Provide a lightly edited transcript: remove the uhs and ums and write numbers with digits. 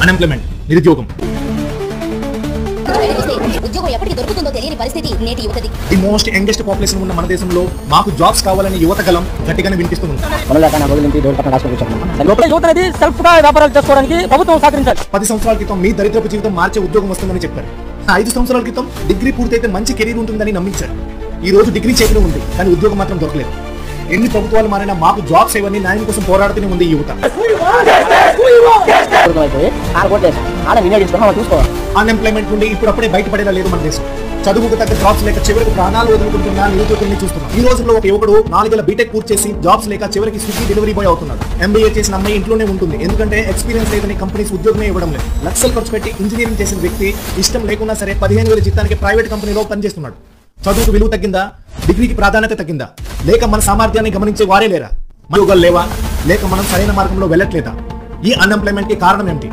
Unemployment, నిరుద్యోగం. ఉద్యోగం ఎప్పటికి దొరుకుతుందో తెలియని పరిస్థితి నేటి యువతది. ది మోస్ట్ యంగెస్ట్ పాపులేషన్ ఉన్న మన దేశంలో మాకు జాబ్స్ కావాలని యువత గలం గట్టిగానే వినిపిస్తుంది. 10 సంవత్సరాల క్రితం మీ దరిద్రపు జీవితం మార్చే ఉద్యోగం వస్తుందని చెప్పారు. 5 సంవత్సరాల క్రితం డిగ్రీ పూర్తయితే మంచి కెరీర్ ఉంటుందని నమ్మించారు. ఈ రోజు డిగ్రీ చేతిలో ఉంది, కానీ ఉద్యోగం మాత్రం దొరకలేదు. ఎన్ని ప్రభుత్వాలు మారినా మాకు జాబ్స్ ఇవ్వని న్యాయం కోసం పోరాడుతూనే ఉంది ఈ యువత. అన్ఎంప్లాయ్మెంట్ నుండి ఇప్పుడప్పుడే బయటపడేలా లేదు మన దేశం. చదువుకు తగ్గ జాబ్స్ లేక చివరికి ప్రాణాలు వదులుకుంటున్న నిరుద్యోగుల్ని చూస్తున్నాం. ఈ రోజుల్లో ఒక యువకుడు 4 ఏళ్ల బీటెక్ పూర్తి చేసి జాబ్స్ లేక చివరికి స్విగ్గీ డెలివరీ బాయ్ అవుతున్నాడు. ఎంబీఏ చేసిన అమ్మాయి ఇంట్లోనే ఉంటుంది, ఎందుకంటే ఎక్స్పీరియన్స్ లేదని కంపెనీస్ ఉద్యోగమే ఇవ్వడం లేదు. లక్షలు ఖర్చు పెట్టి ఇంజనీరింగ్ చేసిన వ్యక్తి ఇష్టం లేకున్నా సరే 15,000 జీతానికి ప్రైవేట్ కంపెనీలో పనిచేస్తున్నాడు. చదువుకు విలువ తగ్గిందా? డిగ్రీకి ప్రాధాన్యత తగ్గిందా? లేక మన సామర్థ్యాన్ని గమనించే వారే లేరా? ఉద్యోగాలు లేవా? లేక మనం సరైన మార్గంలో వెళ్ళట్లేదా? ఈ అన్ఎంప్లాయ్మెంట్ కి కారణం ఏంటి?